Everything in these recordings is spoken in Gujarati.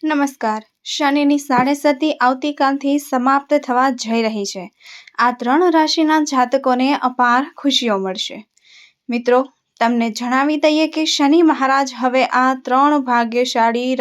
નમસ્કાર. શનિની સાડેસતી આવતીકાલથી સમાપ્ત થવા જઈ રહી છે. આ 3 રાશિના જાતકોને અપાર ખુશીઓ મળશે. મિત્રો, તમને જણાવી દઈએ કે શનિ મહારાજ હવે આ 3 ભાગ્યશાળી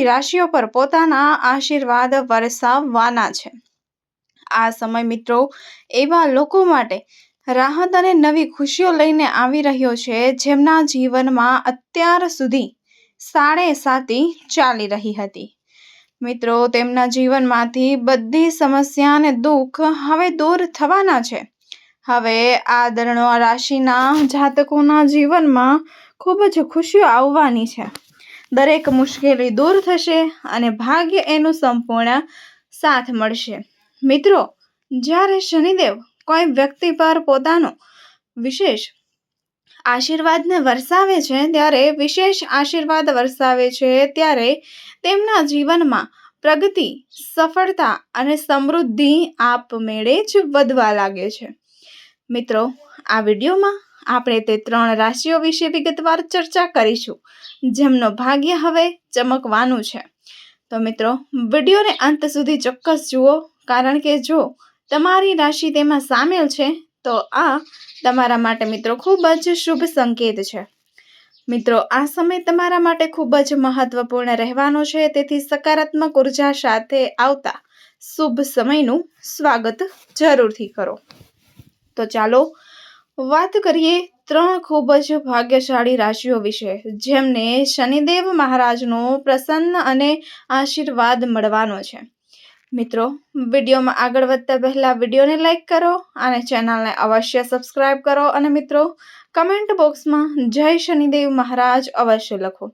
રાશિઓ પર પોતાના આશીર્વાદ વરસાવવાના છે. આ સમય મિત્રો એવા લોકો માટે રાહત અને નવી ખુશીઓ લઈને આવી રહ્યો છે જેમના જીવનમાં અત્યાર સુધી સાડેસાતી ચાલી રહી હતી. મિત્રો, તેમના જીવનમાંથી બધી સમસ્યા અને દુઃખ હવે દૂર થવાના છે. હવે આ 3 રાશિના જાતકોના જીવનમાં ખૂબ જ ખુશીઓ આવવાની છે. દરેક મુશ્કેલી દૂર થશે અને ભાગ્ય એનું સંપૂર્ણ સાથ મળશે. મિત્રો, જ્યારે શનિદેવ કોઈ વ્યક્તિ પર પોતાનો વિશેષ આશીર્વાદને વરસાવે છે ત્યારે તેમના જીવનમાં પ્રગતિ, સફળતા અને સમૃદ્ધિ આપમેળે જ વધવા લાગે છે. મિત્રો, આ વિડીયોમાં આપણે તે 3 રાશિઓ વિશે વિગતવાર ચર્ચા કરીશું જેમનો ભાગ્ય હવે ચમકવાનું છે. તો મિત્રો, વિડીયોને અંત સુધી ચોક્કસ જુઓ, કારણ કે જો તમારી રાશિ તેમાં સામેલ છે તો આ તમારા માટે મિત્રો ખૂબ જ શુભ સંકેત છે. મિત્રો, આ સમય તમારા માટે ખૂબ જ મહત્વપૂર્ણ રહેવાનો છે, તેથી સકારાત્મક ઉર્જા સાથે આવતા શુભ સમયનું સ્વાગત જરૂરથી કરો. તો ચાલો વાત કરીએ 3 ખૂબ જ ભાગ્યશાળી રાશિઓ વિશે જેમને શનિદેવ મહારાજનો પ્રસન્ન અને આશીર્વાદ મળવાનો છે. મિત્રો, વિડીયોમાં આગળ વધતા પહેલા વિડીયોને લાઈક કરો અને ચેનલને અવશ્ય સબસ્ક્રાઇબ કરો અને મિત્રો, કમેન્ટ બોક્સમાં જય શનિદેવ મહારાજ અવશ્ય લખો,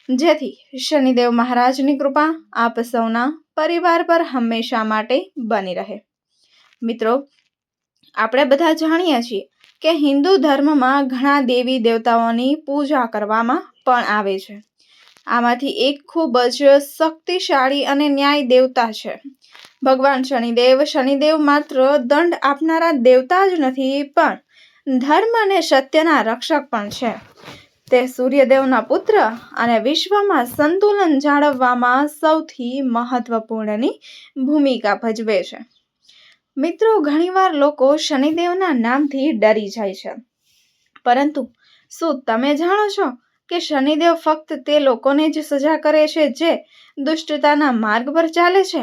જેથી શનિદેવ મહારાજની કૃપા આપ સૌના પરિવાર પર હંમેશા માટે બની રહે. મિત્રો, આપણે બધા જાણીએ છીએ કે હિન્દુ ધર્મમાં ઘણા દેવી દેવતાઓની પૂજા કરવામાં પણ આવે છે. આમાંથી એક ખૂબ જ શક્તિશાળી અને ન્યાય દેવતા છે ભગવાન શનિદેવ. શનિદેવ માત્ર દંડ આપનારા દેવતા જ નથી, પણ ધર્મ અને સત્યના રક્ષક પણ છે. તે સૂર્યદેવના પુત્ર અને વિશ્વમાં સંતુલન જાળવવામાં સૌથી મહત્વપૂર્ણની ભૂમિકા ભજવે છે. મિત્રો, ઘણીવાર લોકો શનિદેવના નામથી ડરી જાય છે, પરંતુ શું તમે જાણો છો કે શનિદેવ ફક્ત તે લોકોને જ સજા કરે છે જે દુષ્ટતાના માર્ગ પર ચાલે છે?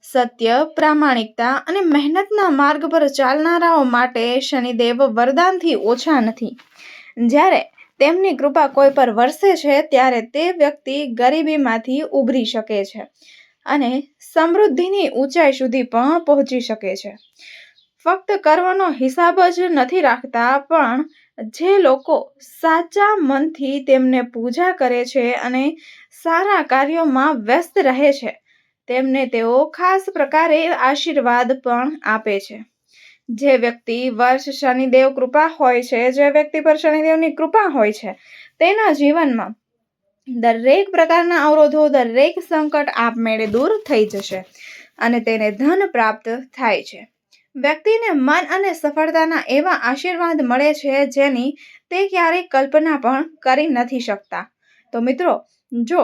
સત્ય, પ્રામાણિકતા અને મહેનતના માર્ગ પર ચાલનારાઓ માટે શનિદેવ વરદાનથી ઓછા નથી. જ્યારે તેમની કૃપા કોઈ પર વરસે છે ત્યારે તે વ્યક્તિ ગરીબીમાંથી ઉભરી શકે છે અને સમૃદ્ધિની ઊંચાઈ સુધી પણ પહોંચી શકે છે. ફક્ત કર્મનો હિસાબ જ નથી રાખતા, પણ જે લોકો સાચા મનથી તેમને પૂજા કરે છે અને સારા કાર્યોમાં વ્યસ્ત રહે છે તેમને તેઓ ખાસ પ્રકારે આશીર્વાદ પણ આપે છે. જે વ્યક્તિ પર શનિદેવની કૃપા હોય છે તેના જીવનમાં દરેક પ્રકારના અવરોધો, દરેક સંકટ આપમેળે દૂર થઈ જશે અને તેને ધન પ્રાપ્ત થાય છે. વ્યક્તિને મન અને સફળતાના એવા આશીર્વાદ મળે છે જેની તે ક્યારેય કલ્પના પણ કરી નથી શકતા. તો મિત્રો, જો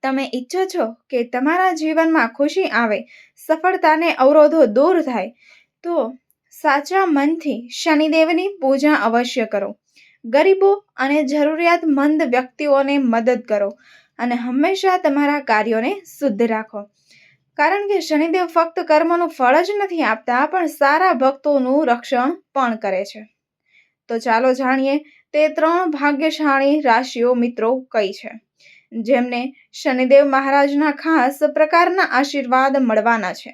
તમે ઈચ્છો છો કે તમારા જીવનમાં ખુશી આવે, સફળતાને અવરોધો દૂર થાય, તો સાચા મનથી શનિદેવની પૂજા અવશ્ય કરો. ગરીબો અને જરૂરિયાતમંદ વ્યક્તિઓને મદદ કરો અને હંમેશા તમારા કાર્યોને શુદ્ધ રાખો, કારણ કે શનિદેવ ફક્ત કર્મનું ફળ જ નથી આપતા, પણ સારા ભક્તોનું રક્ષણ પણ કરે છે. તો ચાલો જાણીએ તે 3 ભાગ્યશાળી રાશિઓ મિત્રો કઈ છે જેમને શનિદેવ મહારાજના ખાસ પ્રકારના આશીર્વાદ મળવાના છે.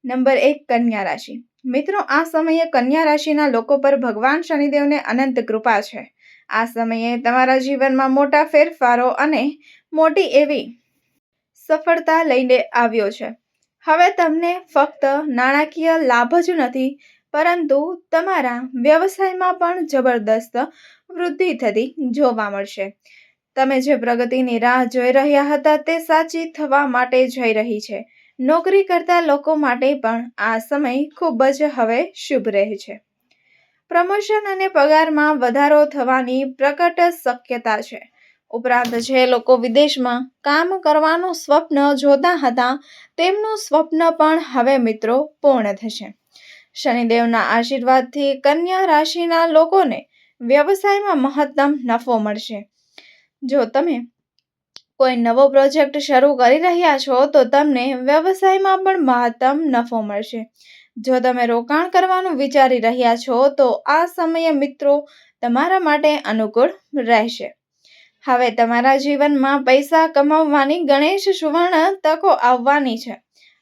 નંબર 1, કન્યા રાશિ. મિત્રો, આ સમયે કન્યા રાશિના લોકો પર ભગવાન શનિદેવને અનંત કૃપા છે. આ સમયે તમારા જીવનમાં મોટા ફેરફારો અને મોટી એવી સફળતા લઈને આવ્યો છે. હવે તમને ફક્ત નાણાકીય લાભ જ નથી, પરંતુ તમારા વ્યવસાયમાં પણ જબરદસ્ત વૃદ્ધિ થતી જોવા મળશે. તમે જે પ્રગતિની રાહ જોઈ રહ્યા હતા તે સાચી થવા માટે જઈ રહી છે. નોકરી કરતા લોકો માટે પણ આ સમય ખૂબ જ હવે શુભ રહે છે. પ્રમોશન અને પગારમાં વધારો થવાની પ્રકટ શક્યતા છે. ઉપરાંત જે લોકો વિદેશમાં કામ કરવાનું સ્વપ્ન જોતા હતા તેમનું સ્વપ્ન પણ હવે મિત્રો પૂર્ણ થશે. શનિદેવના આશીર્વાદથી કન્યા રાશિના લોકોને વ્યવસાયમાં મહત્તમ નફો મળશે. જો તમે કોઈ નવો પ્રોજેક્ટ શરૂ કરી રહ્યા છો તો તમને વ્યવસાયમાં પણ મહત્તમ નફો મળશે. જો તમે રોકાણ કરવાનું વિચારી રહ્યા છો તો આ સમયે મિત્રો તમારા માટે અનુકૂળ રહેશે. હવે તમારા જીવનમાં પૈસા કમાવવાની ગણેશ સુવર્ણ તકો આવવાની છે.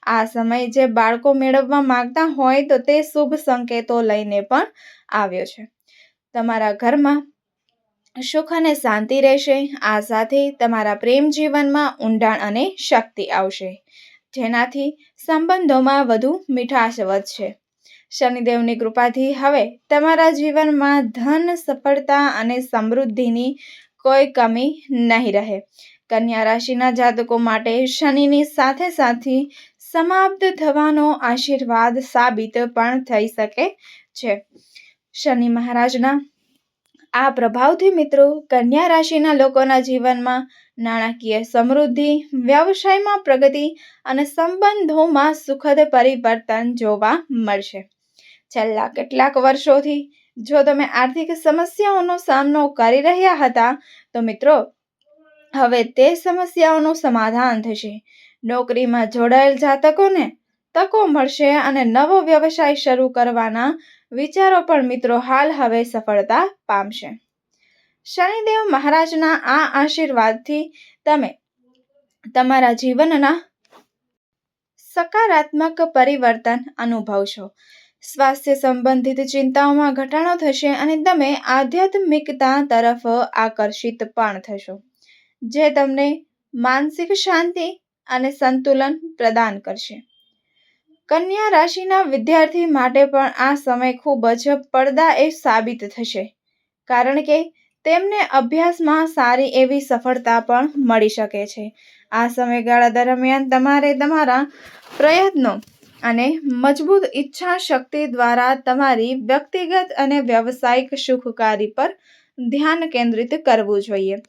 આ સમય જે બાળકો મેળવવા માંગતા હોય તો તે શુભ સંકેતો લઈને પણ આવ્યો છે. તમારા ઘરમાં સુખ અને શાંતિ રહેશે. આ સાથે તમારા પ્રેમ જીવનમાં ઊંડાણ અને શક્તિ આવશે, જેનાથી સંબંધોમાં વધુ મીઠાશ વધશે. શનિદેવની કૃપાથી હવે તમારા જીવનમાં ધન, સફળતા અને સમૃદ્ધિની કોઈ કમી નહીં રહે. કન્યા રાશિના જાતકો માટે શનિની સાથે સમાપ્ત થવાનો આશીર્વાદ સાબિત પણ થઈ શકે છે. શનિ મહારાજના આ પ્રભાવથી મિત્રો કન્યા રાશિના લોકોના જીવનમાં નાણાકીય સમૃદ્ધિ, વ્યવસાયમાં પ્રગતિ અને સંબંધોમાં સુખદ પરિવર્તન જોવા મળશે. છેલ્લા કેટલાક વર્ષોથી જો તમે આર્થિક સમસ્યાઓનો સામનો કરી રહ્યા હતા તો મિત્રો હવે તે સમસ્યાઓનું સમાધાન થશે. નોકરીમાં જોડાયેલ જાતકોને તકો મળશે અને નવો વ્યવસાય શરૂ કરવાના વિચારો પણ મિત્રો હાલ હવે સફળતા પામશે. શનિદેવ મહારાજના આ આશીર્વાદથી તમે તમારા જીવનના સકારાત્મક પરિવર્તન અનુભવશો. સ્વાસ્થ્ય સંબંધિત ચિંતાઓમાં ઘટાડો થશે અને તમે આધ્યાત્મિકતા તરફ આકર્ષિત પણ થશો, જે તમને માનસિક શાંતિ અને સંતુલન પ્રદાન કરશે. કન્યા રાશિના વિદ્યાર્થી માટે પણ આ સમય ખૂબ જ ફળદાયી સાબિત થશે, કારણ કે તેમને અભ્યાસમાં સારી એવી સફળતા પણ મળી શકે છે. આ સમયગાળા દરમિયાન તમારે તમારા પ્રયત્નો અને મજબૂત ઈચ્છા શક્તિ દ્વારા તમારી વ્યક્તિગત અને વ્યવસાયિક સુખાકારી પર ધ્યાન કેન્દ્રિત કરવું જોઈએ.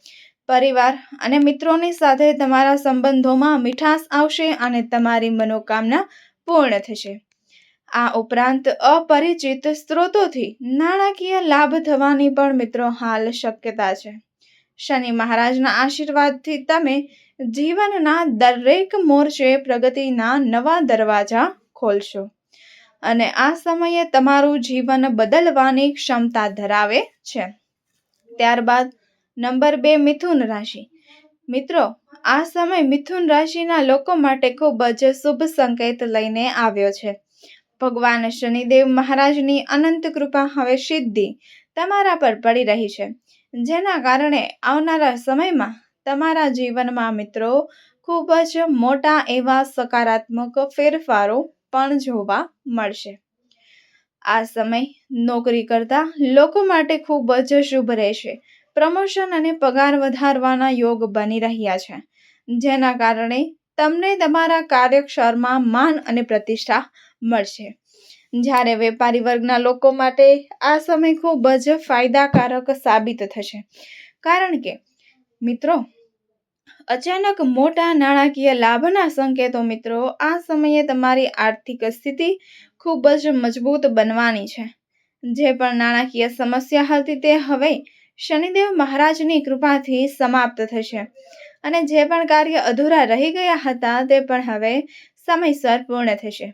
પરિવાર અને મિત્રોની સાથે તમારા સંબંધોમાં મીઠાશ આવશે અને તમારી મનોકામના પૂર્ણ થશે. આ ઉપરાંત અપરિચિત સ્ત્રોતોથી નાણાકીય લાભ થવાની પણ મિત્રો હાલ શક્યતા છે. શનિ મહારાજના આશીર્વાદથી તમે જીવનના દરેક મોરચે પ્રગતિના નવા દરવાજા ખોલશો અને આ સમયે તમારું જીવન બદલવાની ક્ષમતા ધરાવે છે. ત્યારબાદ નંબર 2, મિથુન રાશિ. મિત્રો આ સમય મિથુન રાશિના લોકો માટે ખૂબ જ શુભ સંકેત લઈને આવ્યો છે. ભગવાન શનિદેવ મહારાજની અનંત કૃપા હવે સીધી તમારા પર પડી રહી છે, જેના કારણે આવનારા સમયમાં તમારા જીવનમાં મિત્રો ખૂબ જ મોટા એવા સકારાત્મક ફેરફારો પણ જોવા મળશે. આ સમય નોકરી કરતા લોકો માટે ખૂબ જ શુભ રહેશે. પ્રમોશન અને પગાર વધારવાના યોગ બની રહ્યા છે, જેના કારણે તમને તમારા કાર્યક્ષેત્રમાં માન અને પ્રતિષ્ઠા મળશે. જ્યારે વેપારી વર્ગના લોકો માટે આ સમય ખૂબ જ ફાયદાકારક સાબિત થશે, કારણ કે મિત્રો અચાનક મોટા નાણાકીય લાભના સંકેતો મિત્રો આ સમયે તમારી આર્થિક સ્થિતિ ખૂબ જ મજબૂત બનવાની છે. જે પણ નાણાકીય સમસ્યા હતી તે હવે શનિદેવ મહારાજની કૃપાથી સમાપ્ત થશે અને જે પણ કાર્ય અધૂરા રહી ગયા હતા તે પણ હવે સમયસર પૂર્ણ થશે.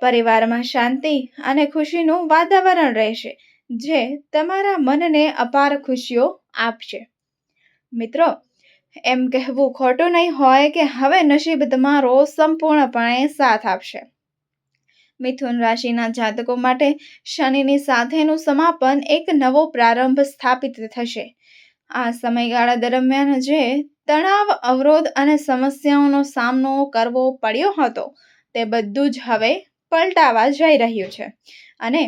પરિવારમાં શાંતિ અને ખુશીનું વાતાવરણ રહેશે, જે તમારા મનને અપાર ખુશીઓ આપશે. મિત્રો એમ કહેવું ખોટું નહીં હોય કે હવે નસીબ તમારો સંપૂર્ણપણે સાથ આપશે. મિથુન રાશિના જાતકો માટે શનિની સાથેનું સમાપન એક નવો પ્રારંભ સ્થાપિત થશે. આ સમયગાળા દરમિયાન જે તણાવ, અવરોધ અને સમસ્યાઓનો સામનો કરવો પડ્યો હતો તે બધું જ હવે પલટાવા જઈ રહ્યું છે અને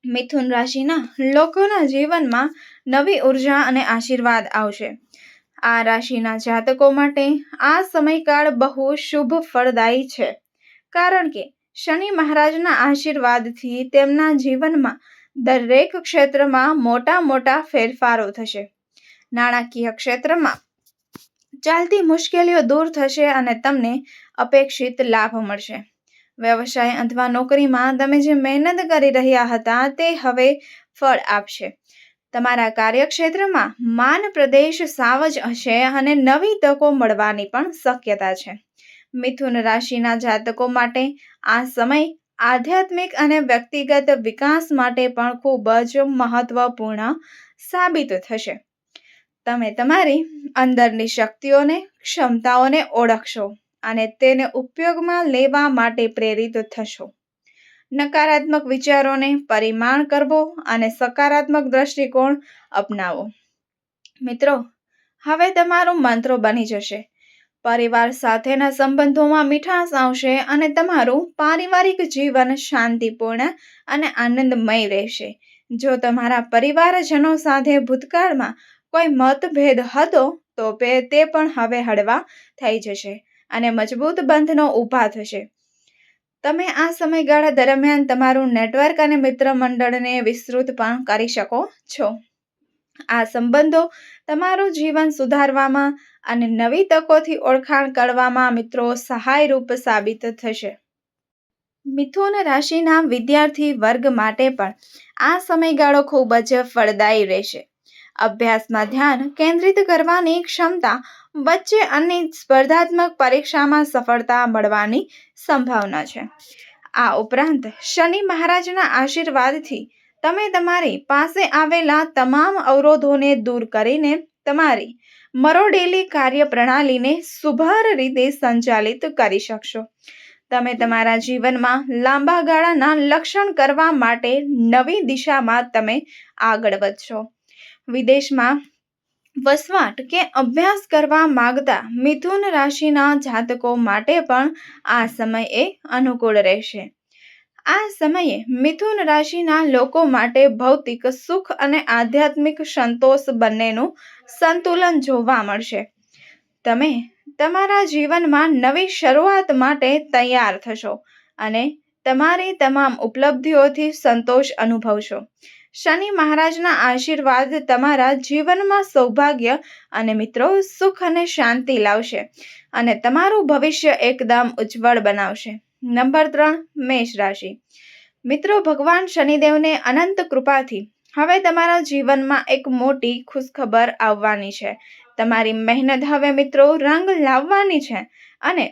મિથુન રાશિના લોકોના જીવનમાં નવી ઉર્જા અને આશીર્વાદ આવશે. આ રાશિના જાતકો માટે આ સમયકાળ બહુ શુભ ફળદાયી છે, કારણ કે શનિ મહારાજના આશીર્વાદથી તેમના જીવનમાં દરેક ક્ષેત્રમાં મોટા મોટા ફેરફારો થશે. નાણાકીય ક્ષેત્રમાં ચાલતી મુશ્કેલીઓ દૂર થશે અને તમને અપેક્ષિત લાભ મળશે. વ્યવસાય અથવા નોકરીમાં તમે જે મહેનત કરી રહ્યા હતા તે હવે ફળ આપશે. તમારા કાર્યક્ષેત્રમાં માન પ્રદેશ સાવજ હશે અને નવી તકો મળવાની પણ શક્યતા છે. મિથુન રાશિના જાતકો માટે આ સમય આધ્યાત્મિક અને વ્યક્તિગત વિકાસ માટે પણ ખૂબ જ મહત્વપૂર્ણ સાબિત થશે. તમે તમારી અંદરની શક્તિઓને, ક્ષમતાઓને ઓળખશો અને તેને ઉપયોગમાં લેવા માટે પ્રેરિત થશો. નકારાત્મક વિચારોને પરિમાણ કરવો અને સકારાત્મક દ્રષ્ટિકોણ અપનાવો. મિત્રો, હવે તમારું મંત્રો બની જશે. પરિવાર સાથેના સંબંધોમાં મીઠાશ આવશે અને તમારું પારિવારિક જીવન શાંતિપૂર્ણ અને આનંદમય રહેશે. જો તમારા પરિવારજનો સાથે ભૂતકાળમાં કોઈ મતભેદ હતો તો તે પણ હવે હળવા થઈ જશે અને મજબૂત બંધનો ઊભા થશે. તમે આ સમયગાળા દરમિયાન તમારું નેટવર્ક અને મિત્ર મંડળને વિસ્તૃત પણ કરી શકો છો. આ સંબંધો તમારું જીવન સુધારવામાં અને નવી તકોથી ઓળખાણ કરવામાં મિત્રો સહાયરૂપ સાબિત થશે. મિથુન રાશિના વિદ્યાર્થી વર્ગ માટે પણ આ સમયગાળો ખૂબ જ ફળદાયી રહેશે. અભ્યાસમાં ધ્યાન કેન્દ્રિત કરવાની ક્ષમતા વચ્ચે અને સ્પર્ધાત્મક પરીક્ષામાં સફળતા મળવાની સંભાવના છે. આ ઉપરાંત શનિ મહારાજના આશીર્વાદથી તમે તમારી પાસે આવેલા તમામ અવરોધોને દૂર કરીને તમારી મરોડેલી કાર્યપ્રણાલીને સુભર રીતે સંચાલિત કરી શકશો. તમે તમારા જીવનમાં લાંબા ગાળાના લક્ષણ કરવા માટે નવી દિશામાં તમે આગળ વધશો. વિદેશમાં વસવાટ કે અભ્યાસ કરવા માંગતા મિથુન રાશિના જાતકો માટે પણ આ સમય અનુકૂળ રહેશે. આ સમયે મિથુન રાશિના લોકો માટે ભૌતિક સુખ અને આધ્યાત્મિક સંતોષ બંનેનું સંતુલન જોવા મળશે. તમે તમારા જીવનમાં નવી શરૂઆત માટે તૈયાર થશો અને તમારી તમામ ઉપલબ્ધિઓથી સંતોષ અનુભવશો. શનિ મહારાજના આશીર્વાદ તમારા જીવનમાં સૌભાગ્ય અને મિત્રો સુખ અને શાંતિ લાવશે અને તમારું ભવિષ્ય એકદમ ઉજ્જવળ બનાવશે. નંબર 3, મેષ રાશિ. મિત્રો, ભગવાન શનિદેવને અનંત કૃપાથી હવે તમારા જીવનમાં એક મોટી ખુશખબર આવવાની છે. તમારી મહેનત હવે મિત્રો રંગ લાવવાની છે અને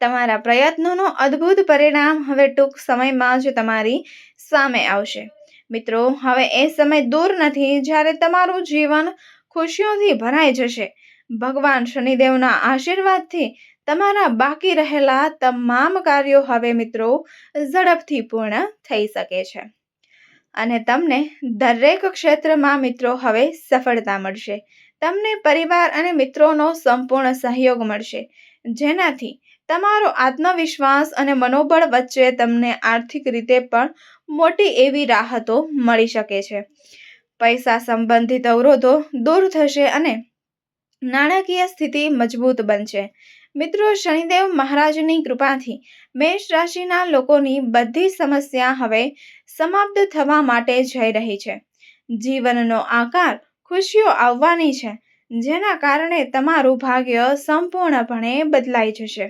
તમારા પ્રયત્નોનો અદ્ભુત પરિણામ હવે ટૂંક સમયમાં જ તમારી સામે આવશે. મિત્રો, હવે એ સમય દૂર નથી જ્યારે તમારું જીવન ખુશીઓથી ભરાઈ જશે. ભગવાન શનિદેવના આશીર્વાદથી તમારા બાકી રહેલા તમામ કાર્યો હવે મિત્રો ઝડપથી પૂર્ણ થઈ શકે છે અને તમને દરેક ક્ષેત્રમાં મિત્રો હવે સફળતા મળશે. તમને પરિવાર અને મિત્રોનો સંપૂર્ણ સહયોગ મળશે, જેનાથી તમારો આત્મવિશ્વાસ અને મનોબળ વચ્ચે તમને આર્થિક રીતે પણ મોટી એવી રાહતો મળી શકે છે. પૈસા સંબંધિત અવરોધો દૂર થશે અને નાણાકીય સ્થિતિ મજબૂત બનશે. મિત્રો, શનિદેવ મહારાજની કૃપાથી મેષ રાશિના લોકોની બધી સમસ્યા હવે સમાપ્ત થવા માટે જઈ રહી છે. જીવનનો આકાર ખુશીઓ આવવાની છે, જેના કારણે તમારું ભાગ્ય સંપૂર્ણપણે બદલાઈ જશે.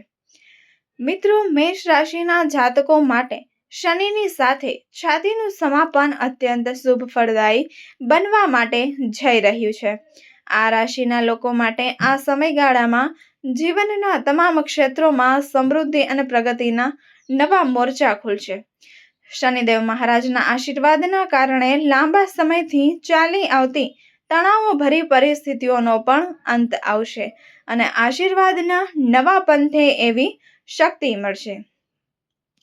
મિત્રો, મેષ રાશિના જાતકો માટે શનિની સાથે છાતીનું સમાપન અત્યંત શુભ ફળદાયી બનવા માટે જઈ રહ્યું છે. આ રાશિના લોકો માટે આ સમયગાળામાં જીવનના તમામ ક્ષેત્રોમાં સમૃદ્ધિ અને પ્રગતિના નવા મોરચા ખુલશે. શનિદેવ મહારાજના આશીર્વાદના કારણે લાંબા સમયથી ચાલી આવતી તણાવભરી પરિસ્થિતિઓનો પણ અંત આવશે અને આશીર્વાદના નવા પંથે એવી શક્તિ મળશે.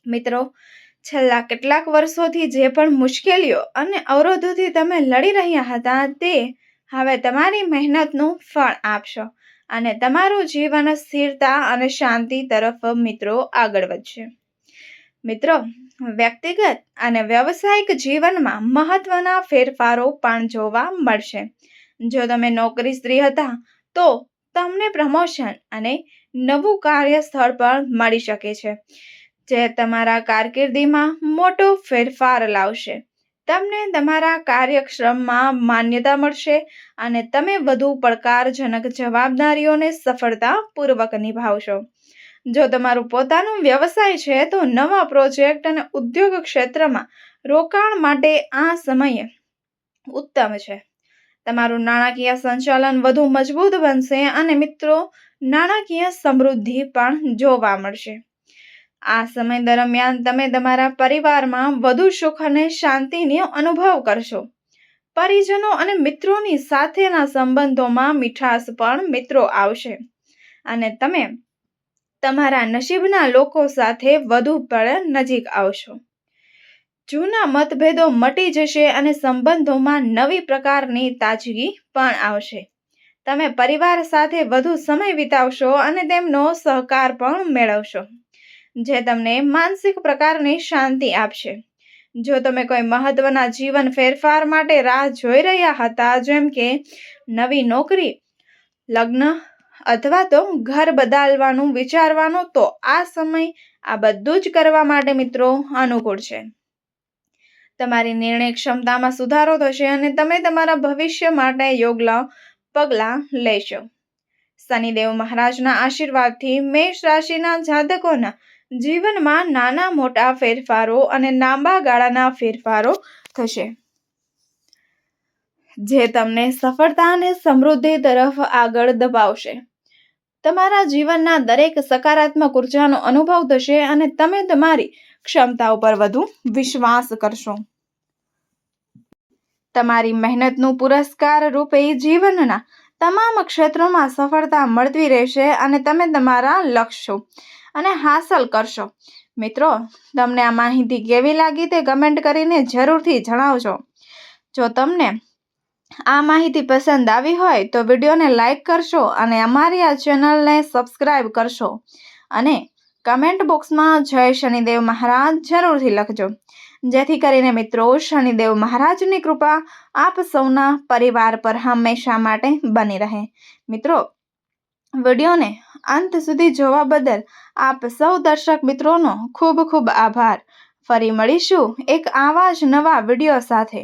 મિત્રો, છેલ્લા કેટલાક વર્ષોથી જે પણ મુશ્કેલીઓ અને અવરોધોથી તમે લડી રહ્યા હતા તે હવે તમારી મહેનતનું ફળ આપશો અને તમારું જીવન સ્થિરતા અને શાંતિ તરફ મિત્રો આગળ વધશે. મિત્રો, વ્યક્તિગત અને વ્યવસાયિક જીવનમાં મહત્વના ફેરફારો પણ જોવા મળશે. જો તમે નોકરી સ્ત્રી હતા તો તમને પ્રમોશન અને નવું કાર્યસ્થળ પણ મળી શકે છે, જે તમારા કારકિર્દીમાં મોટો ફેરફાર લાવશે. તમને તમારા કાર્યક્ષેત્રમાં માન્યતા મળશે અને તમે વધુ પડકારજનક જવાબદારીઓને સફળતાપૂર્વક નિભાવશો. જો તમારું પોતાનું વ્યવસાય છે તો નવા પ્રોજેક્ટ અને ઉદ્યોગ ક્ષેત્રમાં રોકાણ માટે આ સમય ઉત્તમ છે. તમારું નાણાકીય સંચાલન વધુ મજબૂત બનશે અને મિત્રો નાણાકીય સમૃદ્ધિ પણ જોવા મળશે. આ સમય દરમિયાન તમે તમારા પરિવારમાં વધુ સુખ અને શાંતિનો અનુભવ કરશો. પરિજનો અને મિત્રોની સાથેના સંબંધોમાં મીઠાશ પણ મિત્રો આવશે અને તમે તમારા નસીબના લોકો સાથે વધુ પણ નજીક આવશો. જૂના મતભેદો મટી જશે અને સંબંધોમાં નવી પ્રકારની તાજગી પણ આવશે. તમે પરિવાર સાથે વધુ સમય વિતાવશો અને તેમનો સહકાર પણ મેળવશો, જે તમને માનસિક પ્રકારની શાંતિ આપશે. જો તમે કોઈ મહત્વના જીવન ફેરફાર માટે રાહ જોઈ રહ્યા હતા, જેમ કે નવી નોકરી, લગ્ન અથવા તો ઘર બદલવાનું વિચારવાનું, તો આ સમય આ બધું જ કરવા માટે મિત્રો અનુકૂળ છે. તમારી નિર્ણય ક્ષમતામાં સુધારો થશે અને તમે તમારા ભવિષ્ય માટે યોગ્ય પગલાં લેશો. શનિદેવ મહારાજના આશીર્વાદથી મેષ રાશિના જાતકોના જીવનમાં નાના મોટા ફેરફારો અને લાંબા ગાળાના ફેરફારો થશે, જે તમને સફળતા અને સમૃદ્ધિ તરફ આગળ દબાવશે. તમારા જીવનના દરેક સકારાત્મક ઉર્જાનો અનુભવ થશે અને તમે તમારી ક્ષમતાઓ પર વધુ વિશ્વાસ કરશો. તમારી મહેનતનું પુરસ્કાર રૂપે જીવનના તમામ ક્ષેત્રોમાં સફળતા મળતી રહેશે અને તમે તમારા લક્ષ્યો અને હાંસલ કરશો. મિત્રો, તમને આ માહિતી કેવી લાગી તે કમેન્ટ કરીને જરૂરથી જણાવજો. જો તમને આ માહિતી પસંદ આવી હોય તો વિડીયોને લાઈક કરશો અને અમારી આ ચેનલને સબસ્ક્રાઈબ કરશો અને કમેન્ટ બોક્સમાં જય શનિદેવ મહારાજ જરૂરથી લખજો, જેથી કરીને મિત્રો શનિદેવ મહારાજની કૃપા આપ સૌના પરિવાર પર હંમેશા માટે બની રહે. મિત્રો, વિડીયોને અંત સુધી જોવા બદલ આપ સૌ દર્શક મિત્રોનો ખૂબ ખૂબ આભાર. ફરી મળીશું એક આવા જ નવા વિડીયો સાથે.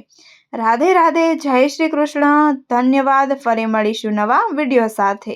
રાધે રાધે, જય શ્રી કૃષ્ણ, ધન્યવાદ. ફરી મળીશું નવા વિડીયો સાથે.